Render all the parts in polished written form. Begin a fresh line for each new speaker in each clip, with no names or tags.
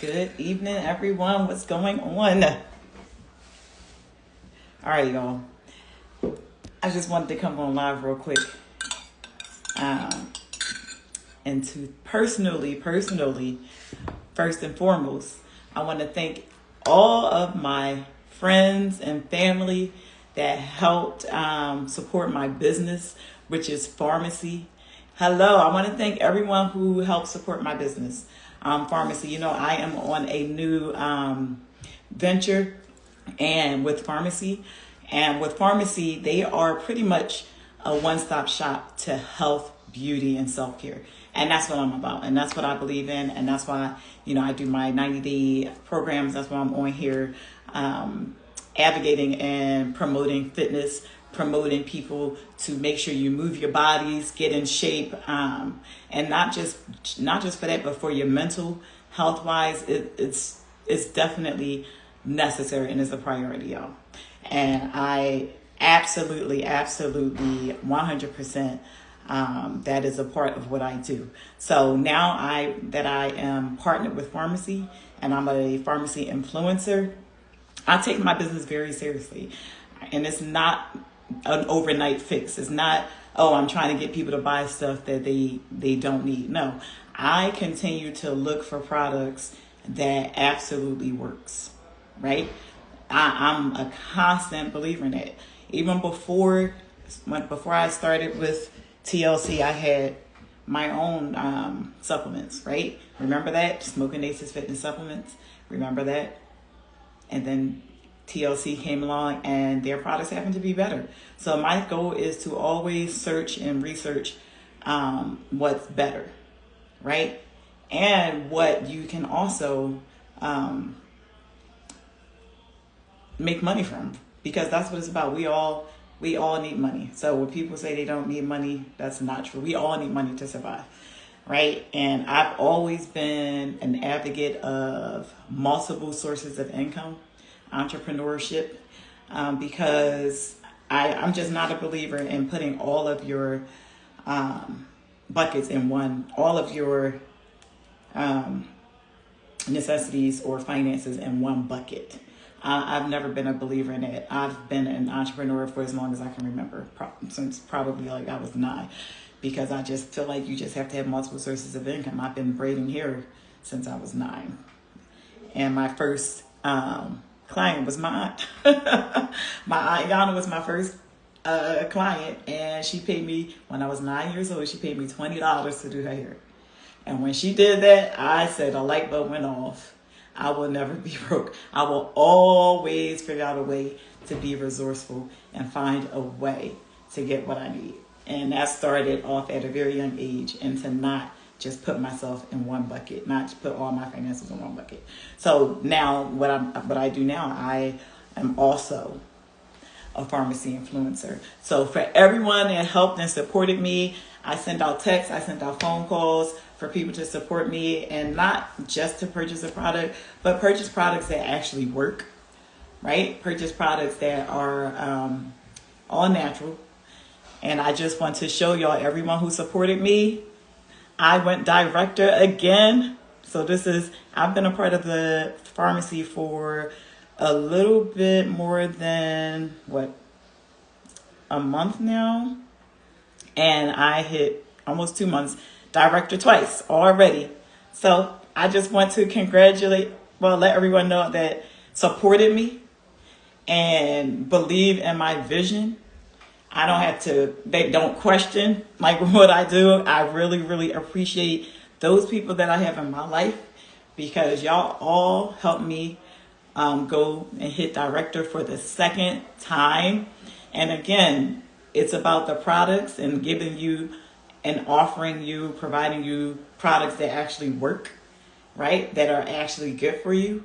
Good evening, everyone. What's going on? All right, y'all. I just wanted to come on live real quick. And to personally, first and foremost, I want to thank all of my friends and family that helped support my business, which is Farmasi. Hello, I want to thank everyone who helped support my business, Farmasi. You know, I am on a new venture and with Farmasi. And with Farmasi, they are pretty much a one-stop shop to health, beauty, and self-care. And that's what I'm about. And that's what I believe in. And that's why, I do my 90-day programs. That's why I'm on here advocating and promoting fitness, promoting people to make sure you move your bodies, get in shape, and not just for that, but for your mental health wise. It's definitely necessary and is a priority, y'all. And I absolutely 100%, that is a part of what I do. So now that I am partnered with Farmasi and I'm a Farmasi influencer, I take my business very seriously. And it's not an overnight fix. It's not, I'm trying to get people to buy stuff that they don't need. No, I continue to look for products that absolutely works, right? I'm a constant believer in it. Even before I started with TLC, I had my own supplements, right? Remember that? Smoking Aces Fitness Supplements. Remember that? And then TLC came along and their products happen to be better. So my goal is to always search and research what's better, right? And what you can also make money from, because that's what it's about. We all need money. So when people say they don't need money, that's not true. We all need money to survive, right? And I've always been an advocate of multiple sources of income, entrepreneurship, because I'm just not a believer in putting all of your buckets in one, all of your necessities or finances in one bucket. I've never been a believer in it. I've been an entrepreneur for as long as I can remember, since probably like I was 9, because I just feel like you just have to have multiple sources of income. I've been braiding hair since I was 9. And my first client was my aunt. My aunt Yana was my first client, and she paid me, when I was 9 years old, she paid me $20 to do her hair. And when she did that, I said a light bulb went off. I will never be broke. I will always figure out a way to be resourceful and find a way to get what I need. And that started off at a very young age, and to not just put myself in one bucket, not to put all my finances in one bucket. So now what I do now, I am also a Farmasi influencer. So for everyone that helped and supported me, I sent out texts, I sent out phone calls for people to support me, and not just to purchase a product, but purchase products that actually work, right? Purchase products that are all natural. And I just want to show y'all, everyone who supported me, I went director again. So I've been a part of the Farmasi for a little bit more than, a month now. And I hit almost 2 months, director twice already. So I just want to let everyone know that supported me and believe in my vision. They don't question like what I do. I really appreciate those people that I have in my life, because y'all all helped me go and hit director for the second time. And again, it's about the products and giving you and providing you products that actually work, right? That are actually good for you.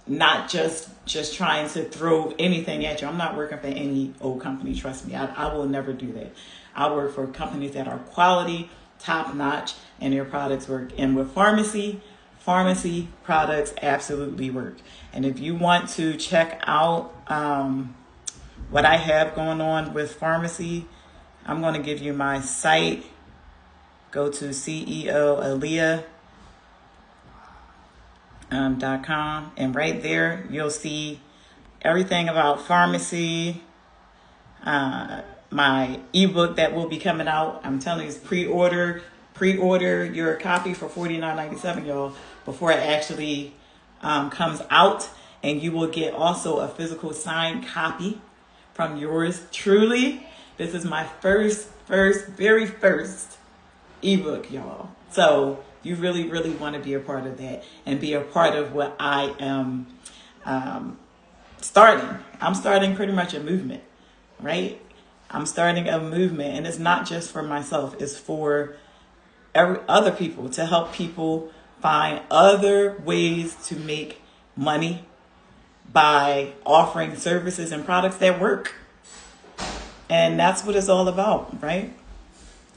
Not just trying to throw anything at you. I'm not working for any old company, trust me. I will never do that. I work for companies that are quality, top notch, and their products work. And with Farmasi products absolutely work. And if you want to check out what I have going on with Farmasi, I'm going to give you my site. Go to CEO Aaliyah. .com, and right there you'll see everything about Farmasi, my ebook that will be coming out. I'm telling you, pre-order your copy for $49.97, y'all, before it actually comes out, and you will get also a physical signed copy from yours truly. This is my very first ebook, y'all. So you really, really want to be a part of that and be a part of what I am starting. I'm starting pretty much a movement, right? I'm starting a movement, and it's not just for myself. It's for other people, to help people find other ways to make money by offering services and products that work. And that's what it's all about, right?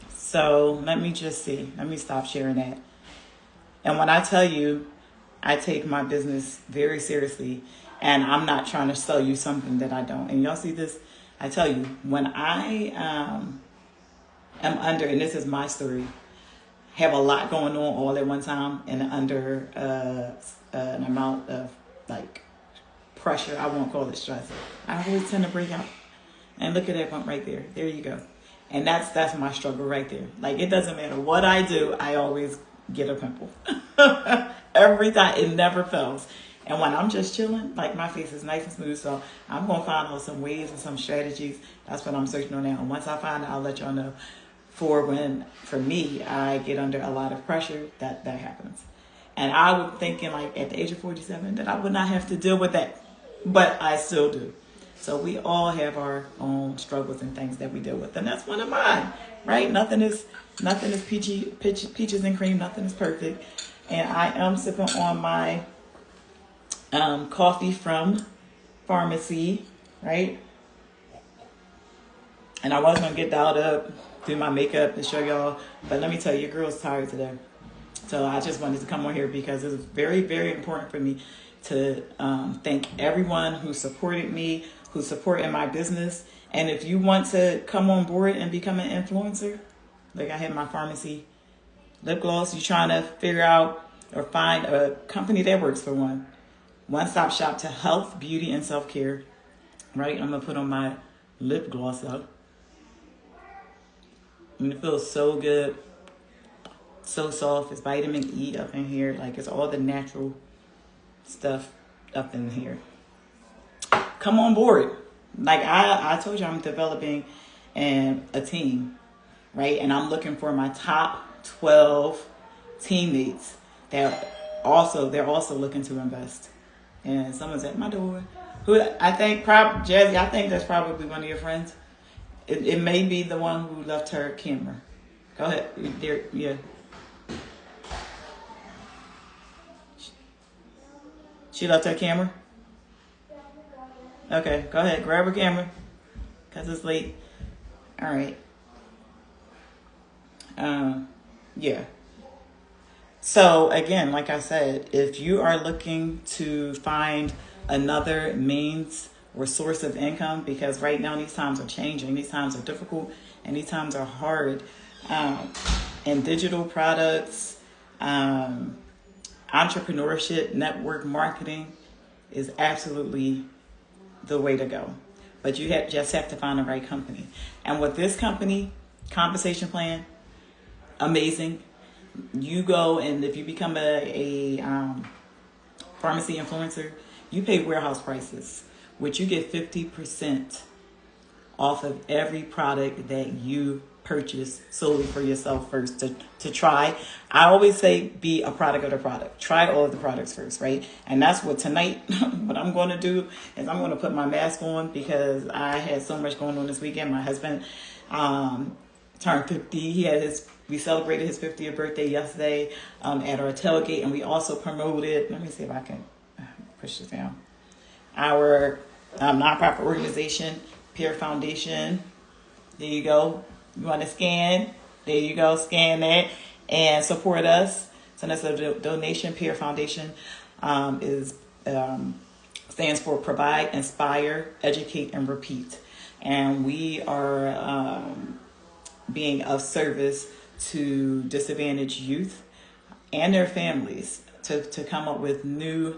So let me just see. Let me stop sharing that. And when I tell you, I take my business very seriously, and I'm not trying to sell you something that I don't. And y'all see this? I tell you, when I am under, and this is my story, have a lot going on all at one time and under an amount of like pressure. I won't call it stress. I always tend to break out. And look at that bump right there. There you go. And that's my struggle right there. Like, it doesn't matter what I do, I always get a pimple. Every time. It never fails. And when I'm just chilling, like, my face is nice and smooth. So I'm going to find out some ways and some strategies. That's what I'm searching on now. And once I find it, I'll let y'all know. For me, I get under a lot of pressure, that happens. And I was thinking, like, at the age of 47, that I would not have to deal with that. But I still do. So we all have our own struggles and things that we deal with, and that's one of mine, right? Nothing is peaches and cream. Nothing is perfect. And I am sipping on my coffee from Farmasi, right? And I was gonna get dialed up, do my makeup, and show y'all, but let me tell you, your girl's tired today. So I just wanted to come on here because it was very, very important for me to thank everyone who supported me, who's supporting my business. And if you want to come on board and become an influencer, like I have my Farmasi lip gloss, you're trying to figure out or find a company that works for one-stop shop to health, beauty, and self-care, right? I'm going to put on my lip gloss up. And it feels so good, so soft. It's vitamin E up in here. Like, it's all the natural stuff up in here. Come on board. Like I told you, I'm developing a team, right? And I'm looking for my top 12 teammates that they're also looking to invest. And someone's at my door. Who I think, Jazzy, I think that's probably one of your friends. It may be the one who left her camera. Go ahead. There, yeah. She left her camera? Okay, go ahead. Grab her camera. Because it's late. All right. Yeah. So, again, like I said, if you are looking to find another means or source of income, because right now these times are changing, these times are difficult, and these times are hard, and digital products, entrepreneurship, network marketing is absolutely the way to go. But you just have to find the right company. And with this company, compensation plan, amazing. You go, and if you become a Farmasi influencer, you pay warehouse prices, which you get 50% off of every product that you purchase solely for yourself first to try. I always say be a product of the product. Try all of the products first, right? And that's what tonight, what I'm going to do is I'm going to put my mask on because I had so much going on this weekend. My husband turned 50. We celebrated his 50th birthday yesterday at our tailgate, and we also promoted, let me see if I can push this down, our nonprofit organization, Peer Foundation. There you go. You want to scan? There you go. Scan that and support us. So that's a donation. Peer Foundation stands for Provide, Inspire, Educate, and Repeat. And we are being of service to disadvantaged youth and their families to come up with new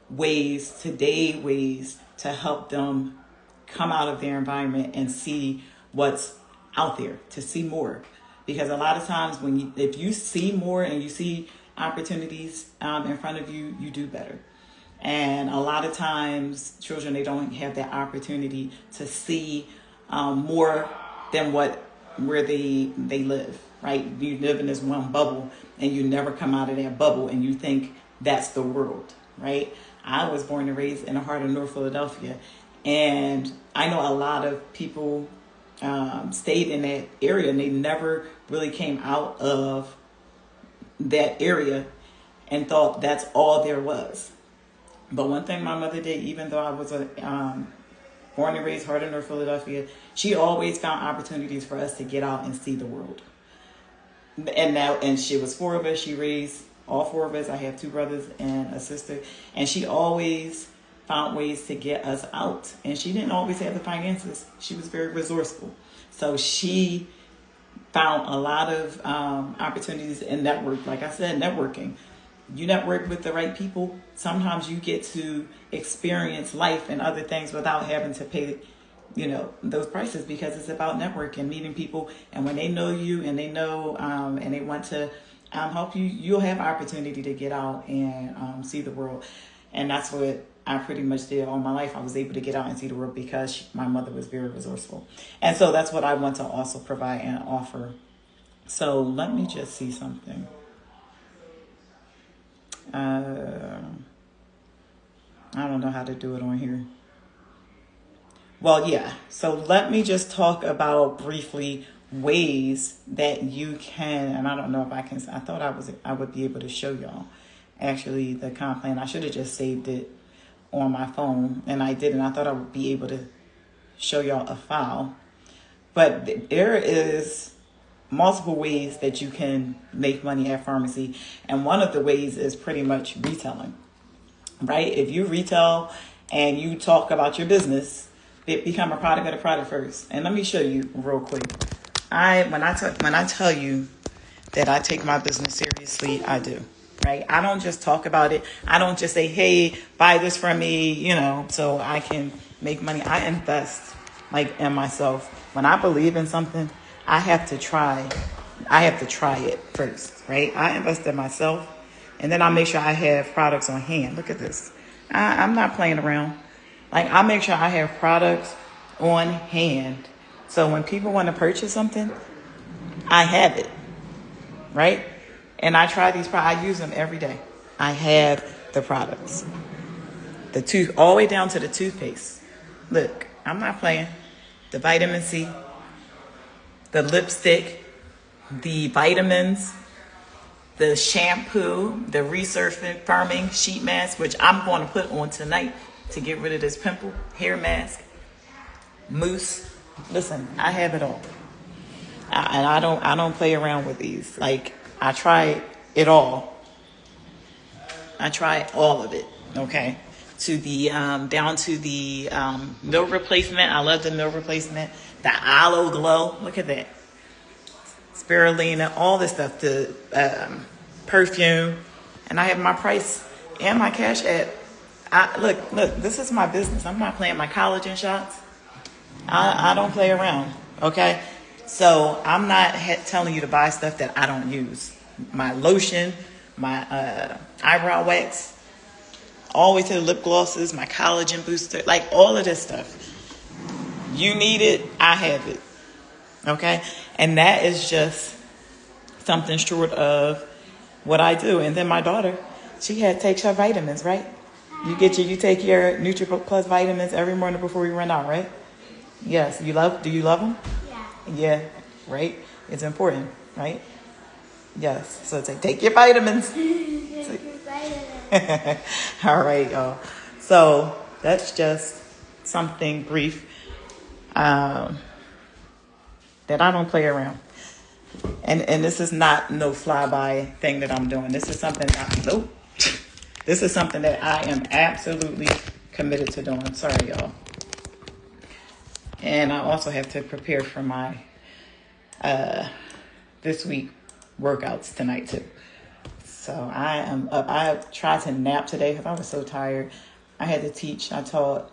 ways, today ways to help them come out of their environment and see what's out there, to see more. Because a lot of times if you see more and you see opportunities in front of you, you do better. And a lot of times children, they don't have that opportunity to see more than where they live, right? You live in this one bubble and you never come out of that bubble and you think that's the world, right? I was born and raised in the heart of North Philadelphia, and I know a lot of people stayed in that area and they never really came out of that area and thought that's all there was. But one thing my mother did, even though I was born and raised heart of North Philadelphia, she always found opportunities for us to get out and see the world. And she was 4 of us. She raised all 4 of us. I have 2 brothers and a sister. And she always found ways to get us out. And she didn't always have the finances. She was very resourceful. So she found a lot of opportunities in network. Like I said, networking. You network with the right people, sometimes you get to experience life and other things without having to pay, those prices, because it's about networking, meeting people. And when they know you and they know and they want to help you, you'll have opportunity to get out and see the world. And that's what I pretty much did all my life. I was able to get out and see the world because my mother was very resourceful. And so that's what I want to also provide and offer. So let me just see something. I don't know how to do it on here. Well, yeah. So let me just talk about briefly ways that you can, and I don't know if I can, I thought I would be able to show y'all actually the comp plan. I should have just saved it on my phone and I didn't. I thought I would be able to show y'all a file, but there is multiple ways that you can make money at Farmasi. And one of the ways is pretty much retailing, right? If you retail and you talk about your business, it become a product of the product first. And let me show you real quick. When I tell you that I take my business seriously, I do, right? I don't just talk about it. I don't just say, hey, buy this from me, so I can make money. I invest in myself. When I believe in something, I have to try it first, right? I invest in myself, and then I make sure I have products on hand. Look at this. I'm not playing around. I make sure I have products on hand. So when people want to purchase something, I have it, right? And I try these products. I use them every day. I have the products. All the way down to the toothpaste. Look, I'm not playing. The vitamin C, the lipstick, the vitamins, the shampoo, the resurfacing sheet mask, which I'm going to put on tonight to get rid of this pimple, hair mask, mousse. Listen, I have it all. And I don't play around with these. I try it all. I try all of it, okay? To the down to the meal replacement. I love the meal replacement. The aloe glow. Look at that. Spirulina, all this stuff. The perfume. And I have my price and my cash app. Look, this is my business. I'm not playing my collagen shots. I don't play around, okay? So I'm not telling you to buy stuff that I don't use. My lotion, my eyebrow wax, all the way to the lip glosses, my collagen booster, all of this stuff. You need it, I have it, okay? And that is just something short of what I do. And then my daughter, she takes her vitamins, right? You take your Nutri-Plus vitamins every morning before we run out, right? Yes. Do you love them? Yeah. Yeah, right? It's important, right? Yes. So take your vitamins. All right, y'all. So that's just something brief that I don't play around. And this is not no flyby thing that I'm doing. This is something This is something that I am absolutely committed to doing. Sorry, y'all. And I also have to prepare for my this week workouts tonight too. So So I am up. I tried to nap today because I was so tired. I had to teach. I taught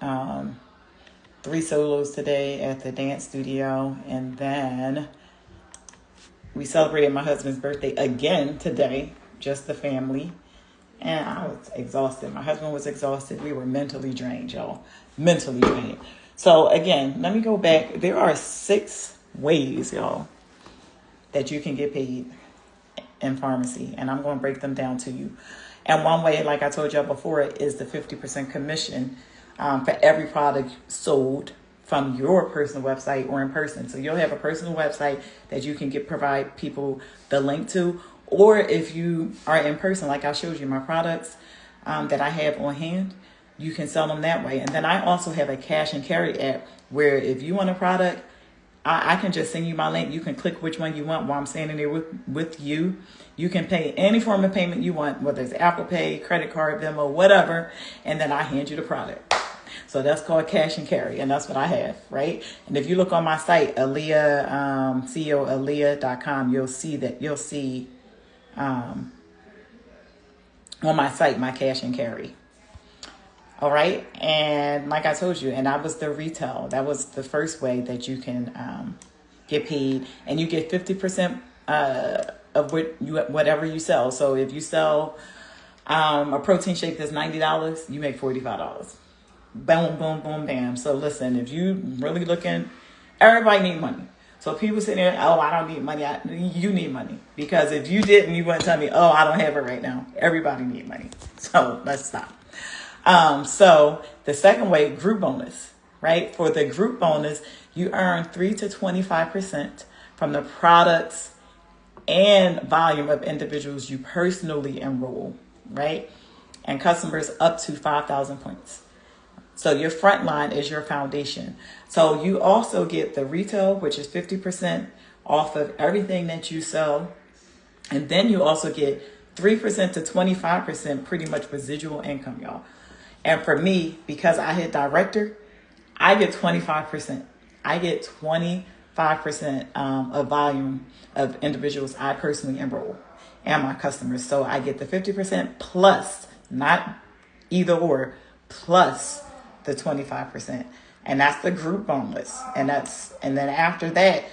3 solos today at the dance studio. And then we celebrated my husband's birthday again today, just the family. And I was exhausted. My husband was exhausted. We were mentally drained, y'all. Mentally drained. So again, let me go back. There are 6 ways, y'all, that you can get paid in Farmasi. And I'm going to break them down to you. And one way, like I told y'all before, is the 50% commission for every product sold from your personal website or in person. So you'll have a personal website that you can provide people the link to. Or if you are in person, like I showed you my products that I have on hand, you can sell them that way. And then I also have a cash and carry app where if you want a product, I can just send you my link. You can click which one you want while I'm standing there with you. You can pay any form of payment you want, whether it's Apple Pay, credit card, Venmo, whatever. And then I hand you the product. So that's called cash and carry. And that's what I have, right? And if you look on my site, Aaliyah, CEOAaliyah.com, you'll see on my site, my cash and carry. All right. And like I told you, and that was the retail. That was the first way that you can get paid. And you get 50% of whatever you sell. So if you sell a protein shake that's $90, you make $45. Boom, boom, boom, bam. So listen, if you really looking, everybody need money. So people sitting there, oh, I don't need money. You need money. Because if you didn't, you wouldn't tell me, oh, I don't have it right now. Everybody need money. So let's stop. So the second way, group bonus, right? For the group bonus, you earn 3 to 25% from the products and volume of individuals you personally enroll, right? And customers up to 5,000 points. So your front line is your foundation. So you also get the retail, which is 50% off of everything that you sell. And then you also get 3% to 25% pretty much residual income, y'all. And for me, because I hit director, I get 25%. I get 25% of volume of individuals I personally enroll and my customers. So I get the 50% plus, not either or, plus the 25%. And that's the group bonus. And then after that,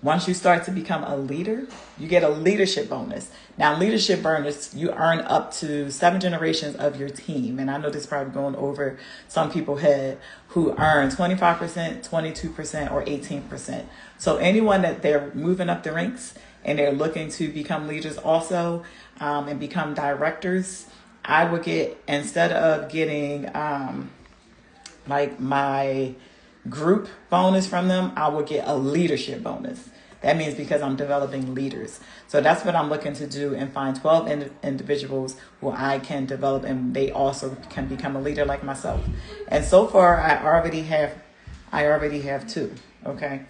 once you start to become a leader, you get a leadership bonus. Now, leadership bonus, you earn up to 7 generations of your team. And I know this is probably going over some people's head who earn 25%, 22%, or 18%. So anyone that they're moving up the ranks and they're looking to become leaders also and become directors, I would get, instead of getting like my group bonus from them, I will get a leadership bonus. That means because I'm developing leaders. So that's what I'm looking to do and find 12 individuals who I can develop and they also can become a leader like myself. And so far, I already have 2. Okay.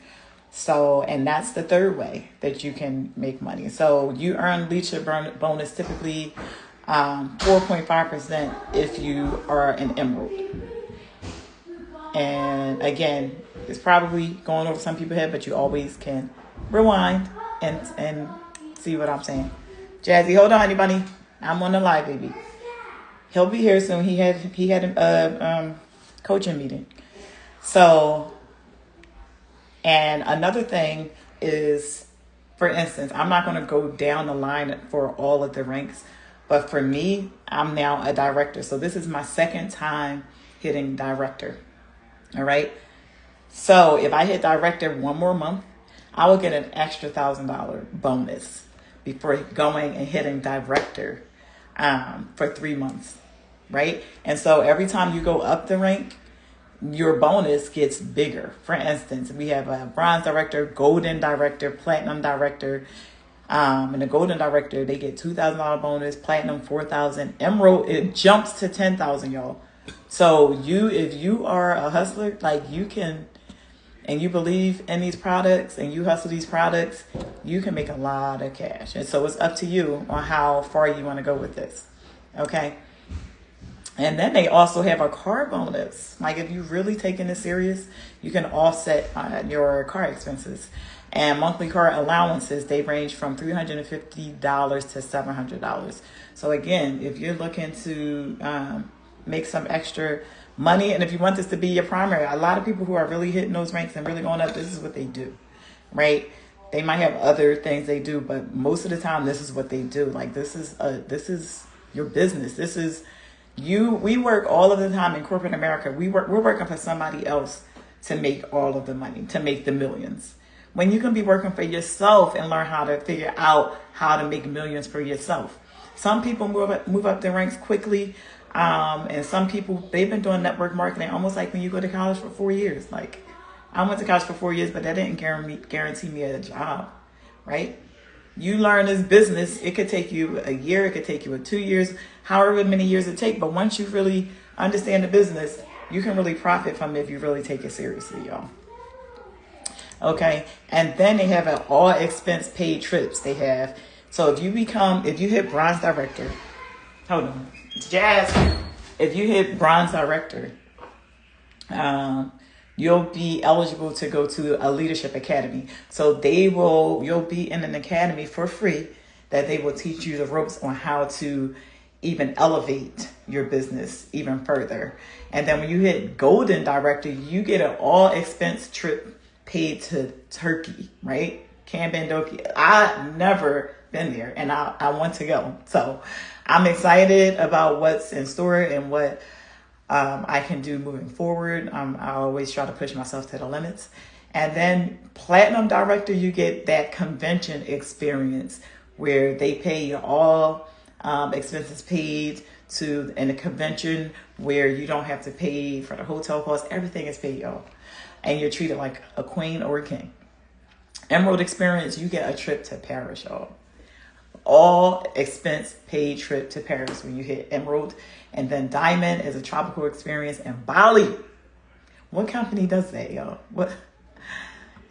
So, and that's the third way that you can make money. So you earn leadership bonus typically 4.5% if you are an emerald. And again, it's probably going over some people's head, but you always can rewind and see what I'm saying. Jazzy, hold on, anybody. I'm on the live, baby. He'll be here soon. He had a coaching meeting. So, and another thing is, for instance, I'm not going to go down the line for all of the ranks, but for me, I'm now a director. So this is my second time hitting director. All right. So if I hit director one more month, I will get an extra $1,000 bonus before going and hitting director for 3 months. Right. And so every time you go up the rank, your bonus gets bigger. For instance, we have a bronze director, golden director, platinum director. And the golden director, they get $2,000 bonus, platinum $4,000, emerald, it jumps to $10,000, y'all. So if you are a hustler, like you can, and you believe in these products and you hustle these products, you can make a lot of cash. And so it's up to you on how far you want to go with this. Okay. And then they also have a car bonus. Like if you really taking this serious, you can offset your car expenses. And monthly card allowances, they range from $350 to $700. So again, if you're looking to make some extra money, and if you want this to be your primary, a lot of people who are really hitting those ranks and really going up, this is what they do, right? They might have other things they do, but most of the time, this is what they do. Like this is your business. This is you. We work all of the time in corporate America. We're working for somebody else to make all of the money, to make the millions. When you can be working for yourself and learn how to figure out how to make millions for yourself. Some people move up the ranks quickly. And some people, they've been doing network marketing almost like when you go to college for 4 years. Like I went to college for 4 years, but that didn't guarantee me a job, right? You learn this business. It could take you a year. It could take you 2 years, however many years it takes. But once you really understand the business, you can really profit from it if you really take it seriously, y'all. Okay. And then they have an all expense paid trips they have. So if you hit bronze director, hold on, Jazz, if you hit bronze director, you'll be eligible to go to a leadership academy. So you'll be in an academy for free that they will teach you the ropes on how to even elevate your business even further. And then when you hit golden director, you get an all expense trip paid to Turkey, right? Cambodia. I've never been there and I want to go. So I'm excited about what's in store and what I can do moving forward. I always try to push myself to the limits. And then platinum director, you get that convention experience where they pay you all expenses paid in a convention where you don't have to pay for the hotel costs. Everything is paid, y'all. And you're treated like a queen or a king. Emerald experience, you get a trip to Paris, y'all. All expense paid trip to Paris when you hit Emerald. And then Diamond is a tropical experience in Bali. What company does that, y'all? What?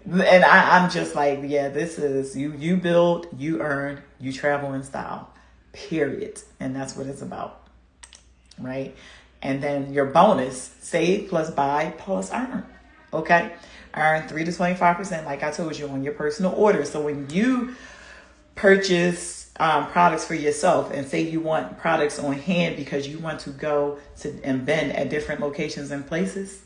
And I'm just like, yeah, this is you build, you earn, you travel in style, period. And that's what it's about, right? And then your bonus, save plus buy plus earn, okay? Earn 3 to 25%, like I told you, on your personal order. So when you purchase products for yourself and say you want products on hand because you want to go to and vend at different locations and places,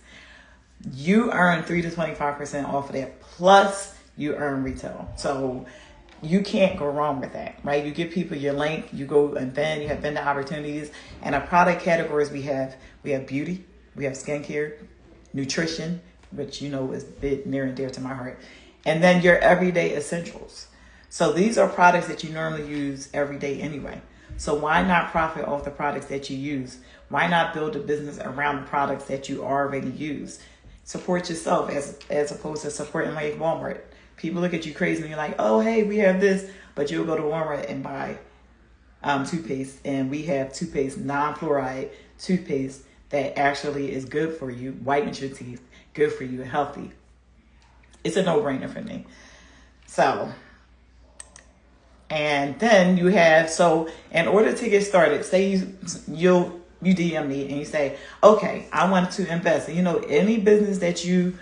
you earn 3 to 25% off of that. Plus you earn retail. So you can't go wrong with that, right? You give people your link, you go and vend, you have vendor opportunities. And our product categories we have beauty, we have skincare, nutrition, which you know is big, near and dear to my heart. And then your everyday essentials. So these are products that you normally use every day anyway. So why not profit off the products that you use? Why not build a business around the products that you already use? Support yourself as opposed to supporting like Walmart. People look at you crazy and you're like, oh, hey, we have this. But you'll go to Walmart and buy toothpaste. And we have toothpaste, non-fluoride toothpaste that actually is good for you, whitens your teeth, good for you, healthy. It's a no-brainer for me. So, and then you have, so in order to get started, say you DM me and you say, okay, I want to invest. And you know, any business that you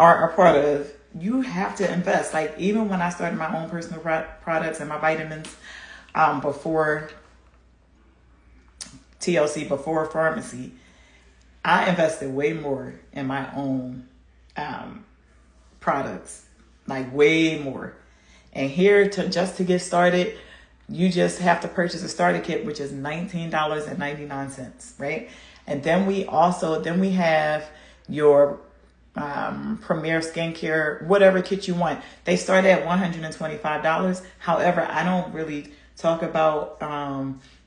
are a part of, you have to invest. Like even when I started my own personal products and my vitamins, before TLC, before Farmasi, I invested way more in my own products, like way more. And here, just to get started, you just have to purchase a starter kit, which is $19.99, right? And then we have your Premier Skincare, whatever kit you want. They start at $125. However, I don't really talk about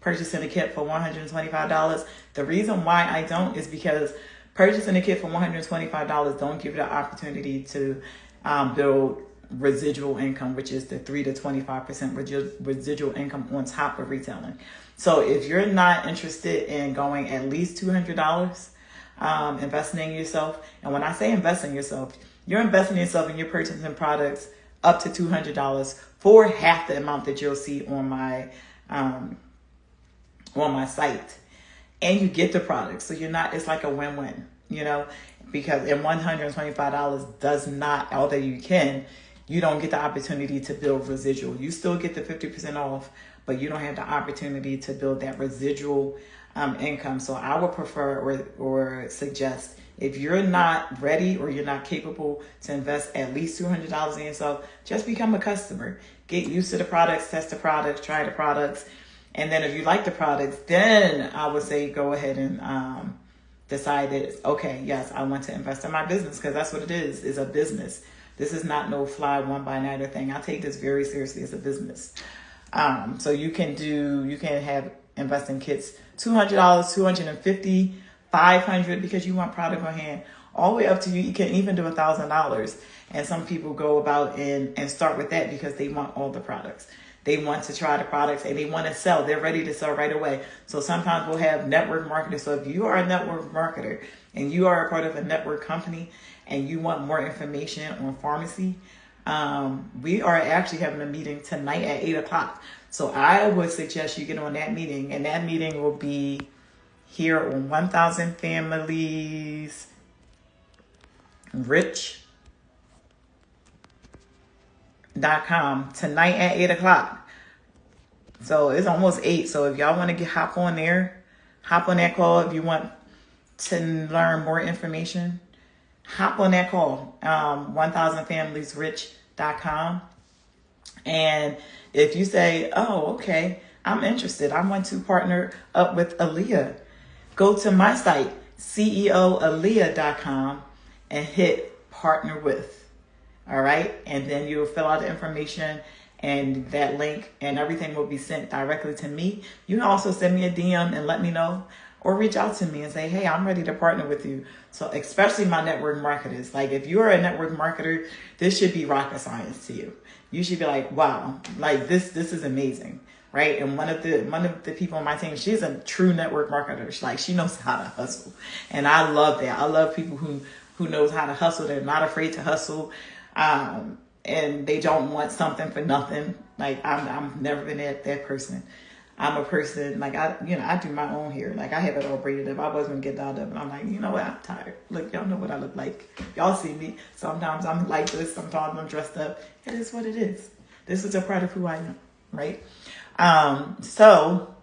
purchasing a kit for $125. The reason why I don't is because purchasing a kit for $125 don't give you the opportunity to build residual income, which is the 3 to 25% residual income on top of retailing. So if you're not interested in going at least $200, investing in yourself, and when I say invest in yourself, you're investing in yourself and you're purchasing products up to $200 for half the amount that you'll see on my site, and you get the product. So it's like a win-win, you know, because in $125 does not, although you can you don't get the opportunity to build residual. You still get the 50% off, but you don't have the opportunity to build that residual income. So I would prefer or suggest, if you're not ready or you're not capable to invest at least $200 in yourself, just become a customer. Get used to the products, test the products, try the products. And then if you like the products, then I would say go ahead and decide that, okay, yes, I want to invest in my business, because that's what it is a business. This is not no fly one by nighter thing. I take this very seriously as a business. So you can have investing kits, $200, $250, $500, because you want product on hand, all the way up to you. You can even do $1,000. And some people go about and start with that because they want all the products. They want to try the products and they want to sell. They're ready to sell right away. So sometimes we'll have network marketers. So if you are a network marketer and you are a part of a network company and you want more information on Farmasi, we are actually having a meeting tonight at 8:00. So I would suggest you get on that meeting, and that meeting will be here on 1000 Families Rich.com tonight at 8:00. So it's almost 8. So if y'all want to hop on there, hop on that call. If you want to learn more information, hop on that call. 1000familiesrich.com. And if you say, oh, okay, I'm interested, I want to partner up with Aaliyah, go to my site, ceoaaliyah.com, and hit partner with. All right. And then you'll fill out the information and that link, and everything will be sent directly to me. You can also send me a DM and let me know, or reach out to me and say, hey, I'm ready to partner with you. So especially my network marketers, like if you're a network marketer, this should be rocket science to you. You should be like, wow, like this is amazing. Right. And one of the people on my team, she's a true network marketer. She knows how to hustle. And I love that. I love people who knows how to hustle. They're not afraid to hustle. And they don't want something for nothing. Like I'm never been that person. I'm a person, like I do my own hair. Like I have it all braided up. I was gonna get down up, and I'm like, you know what? I'm tired. Look, y'all know what I look like. Y'all see me. Sometimes I'm like this. Sometimes I'm dressed up. It is what it is. This is a part of who I am, right? So,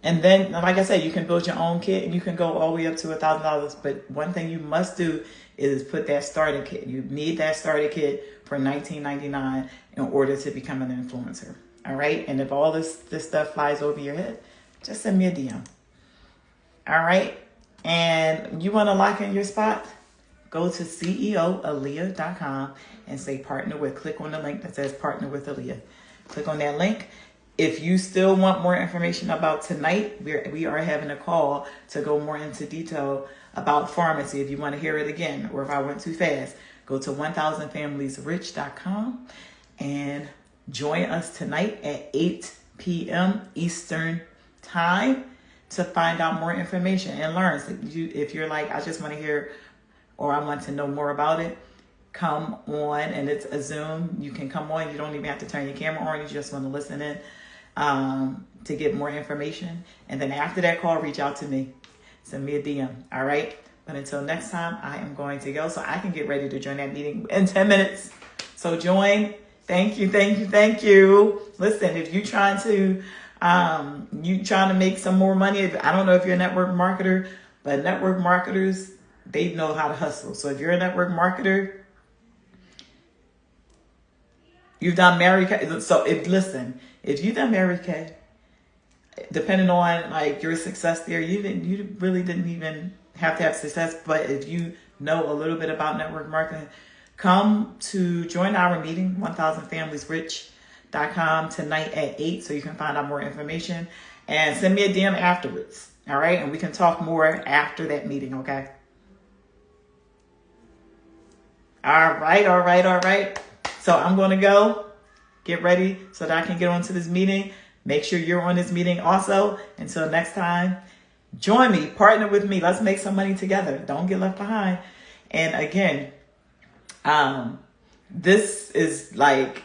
and then, like I said, you can build your own kit, and you can go all the way up to $1,000. But one thing you must do is put that starter kit. You need that starter kit for $19.99 in order to become an influencer. All right. And if all this stuff flies over your head, just send me a DM. All right. And you want to lock in your spot? Go to ceoaaliyah.com and say partner with. Click on the link that says partner with Aaliyah. Click on that link. If you still want more information about tonight, we are having a call to go more into detail about Farmasi. If you want to hear it again, or if I went too fast, go to 1000familiesrich.com and join us tonight at 8 p.m. Eastern time to find out more information and learn. So if you're like, I just want to hear, or I want to know more about it, come on. And it's a Zoom. You can come on. You don't even have to turn your camera on. You just want to listen in to get more information. And then after that call, reach out to me. Send me a DM. All right. But until next time, I am going to go so I can get ready to join that meeting in 10 minutes. So join. Thank you. Listen, if you're trying to make some more money, I don't know if you're a network marketer, but network marketers, they know how to hustle. So if you're a network marketer, you've done Mary Kay. So if you've done Mary Kay, depending on like your success there, you really didn't even have to have success. But if you know a little bit about network marketing, come to join our meeting, 1000familiesrich.com tonight at 8, so you can find out more information, and send me a DM afterwards. All right. And we can talk more after that meeting. Okay. All right. So I'm going to go get ready so that I can get onto this meeting. Make sure you're on this meeting also. Until next time, join me, partner with me. Let's make some money together. Don't get left behind. And again, this is like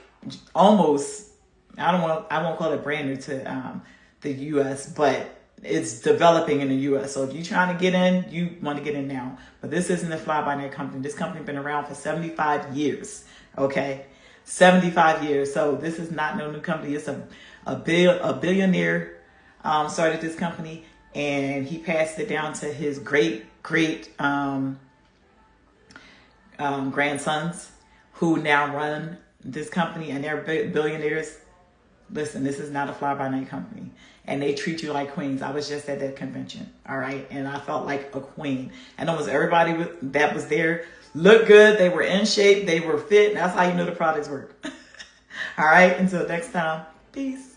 almost, I won't call it brand new to the US, but it's developing in the U.S. So if you're trying to get in, you want to get in now. But this isn't a fly-by-night company. This company has been around for 75 years. Okay, 75 years. So this is not no new company. It's a billionaire started this company, and he passed it down to his great grandsons, who now run this company, and they're billionaires. Listen, this is not a fly-by-night company, and they treat you like queens. I was just at that convention, all right, and I felt like a queen. And almost everybody that was there looked good. They were in shape. They were fit. That's how you know the products work. All right, until next time, peace.